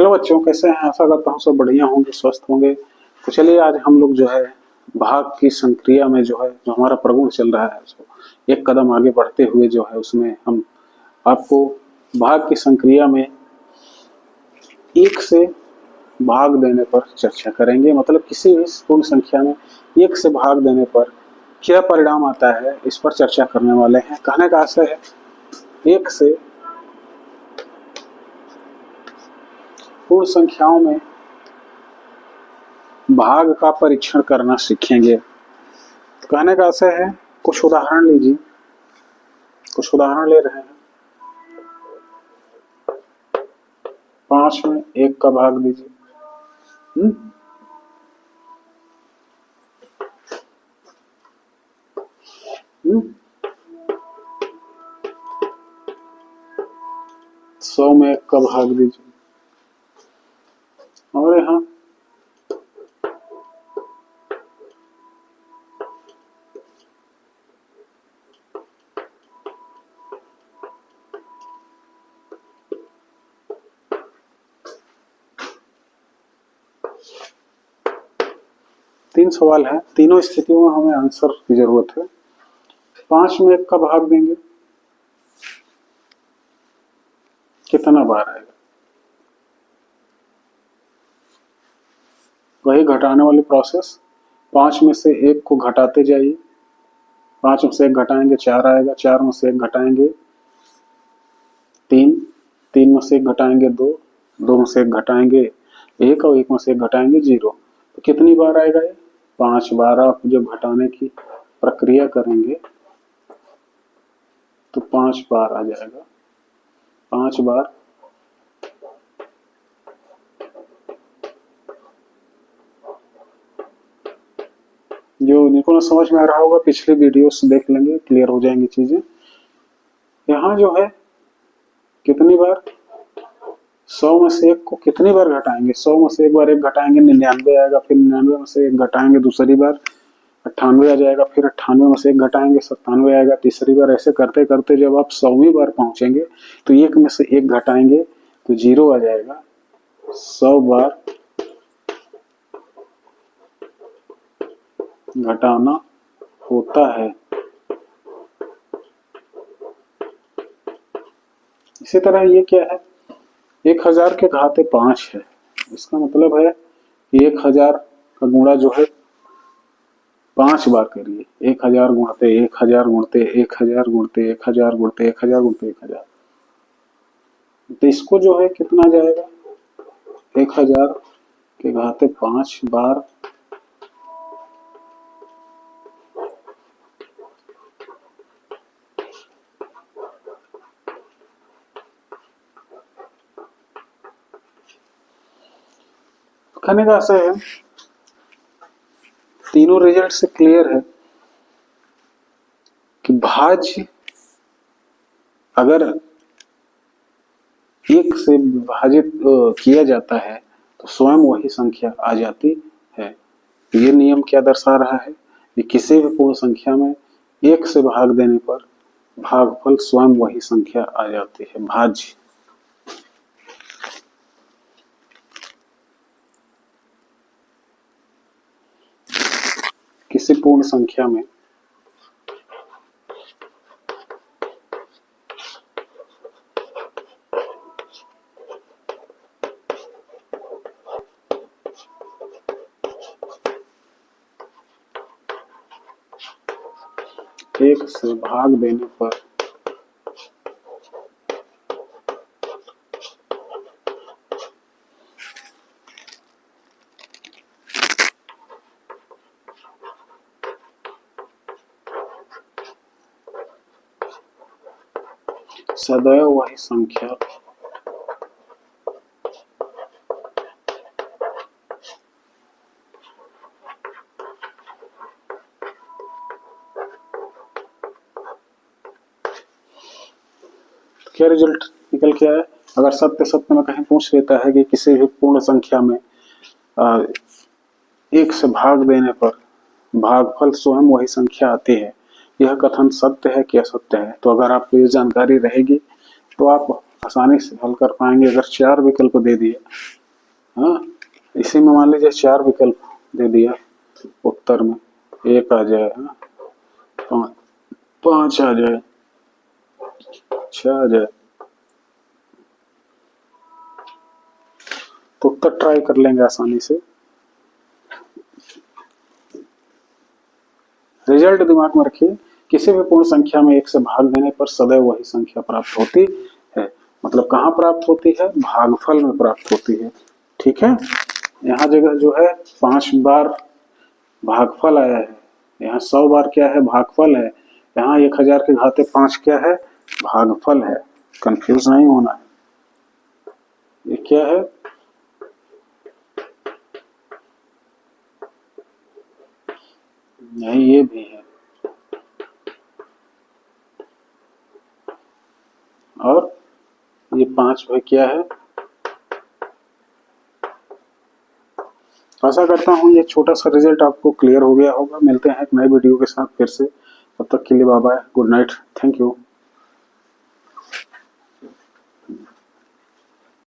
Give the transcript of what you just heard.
Hello बच्चों, कैसे हैं? आशा करता हूँ सब बढ़िया होंगे, स्वस्थ होंगे। तो चलिए आज हम लोग जो है भाग की संक्रिया में जो है जो हमारा प्रगुण चल रहा है उसको एक कदम आगे बढ़ते हुए जो है उसमें हम आपको भाग की संक्रिया में एक से भाग देने पर चर्चा करेंगे। मतलब किसी भी पूर्ण संख्या में एक से भाग देने पर क्या परिणाम आता है, इस पर चर्चा करने वाले हैं। कहने का आशय है एक से पूर्ण संख्याओं में भाग का परीक्षण करना सीखेंगे। कहने का आशय है कुछ उदाहरण लीजिए, कुछ उदाहरण ले रहे हैं। 5 में 1 का भाग दीजिए। 100 में 1 का भाग दीजिए। और यहाँ 3 सवाल है, तीनों स्थितियों में हमें आंसर की जरूरत है। 5 में 1 का भाग देंगे, कितना बार आएगा? वही घटाने वाली प्रोसेस। 5 में से 1 को घटाते जाइए। 5 में से 1 घटाएंगे 4 आएगा, 4 में से 1 घटाएंगे 3, 3 में से 1 घटाएंगे 2, 2 में से 1 घटाएंगे 1 और 1 में से 1 घटाएंगे 0। तो कितनी बार आएगा ये? 5 बार। आप जब घटाने की प्रक्रिया करेंगे तो 5 बार आ जाएगा। 5 बार जो जिनको ना समझ में आ रहा होगा पिछले वीडियोस देख लेंगे, क्लियर हो जाएंगी चीजें। यहाँ जो है कितनी बार 100 में से 1 को कितनी बार घटाएंगे? 100 में से 1 बार 1 घटाएंगे 99 आएगा, फिर 99 में से 1 घटाएंगे दूसरी बार 98 आ जाएगा, फिर 98 में से 1 घटाएंगे 97 आएगा तीसरी बार। ऐसे करते करते जब आप 100वीं बार पहुंचेंगे तो 1 में से 1 घटाएंगे तो 0 आ जाएगा। 100 बार घटाना होता है। इसी तरह ये क्या है? 1000 के घाते 5 है। इसका मतलब है कि 1000 का गुणा जो है 5 बार करिए। 1000 गुणते 1000 गुणते 1000 गुणते 1000 गुणते 1000 गुणते 1000। तो इसको जो है कितना जाएगा? 1000 के घाते 5 बार कहने का आशय है तीनों रिजल्ट से क्लियर है कि भाज्य अगर 1 से विभाजित किया जाता है तो स्वयं वही संख्या आ जाती है। ये नियम क्या दर्शा रहा है कि किसी भी पूर्ण संख्या में 1 से भाग देने पर भागफल स्वयं वही संख्या आ जाती है, भाज्य। किसी पूर्ण संख्या में एक से भाग देने पर सदैव वही संख्या क्या रिजल्ट निकल के आया? अगर सत्य सत्य में कहीं पूछ लेता है कि किसी भी पूर्ण संख्या में 1 से भाग देने पर भागफल स्वयं वही संख्या आती है, यह कथन सत्य है कि असत्य है? तो अगर आपको ये जानकारी रहेगी तो आप आसानी से हल कर पाएंगे अगर 4 विकल्प दे दिए। हाँ, इसी में मान लीजिए 4 विकल्प दे दिया उत्तर में, 1 आ जाए, हाँ, 5 आ जाए, 6 आ जाए, तो उत्तर ट्राई कर लेंगे आसानी से। रिजल्ट दिमाग में रखिए, किसी भी पूर्ण संख्या में 1 से भाग देने पर सदैव वही संख्या प्राप्त होती है। मतलब कहाँ प्राप्त होती है? भागफल में प्राप्त होती है। ठीक है, यहाँ जगह जो है 5 बार भागफल आया है, यहाँ 100 बार क्या है? भागफल है। यहाँ 1000 के घाते 5 क्या है? भागफल है। कंफ्यूज नहीं होना है। ये क्या है? नहीं, ये भी है। और ये 5 भाई क्या है? आशा करता हूँ ये छोटा सा रिजल्ट आपको क्लियर हो गया होगा। मिलते हैं एक नए वीडियो के साथ फिर से। तब तक के लिए bye bye, good night, thank you.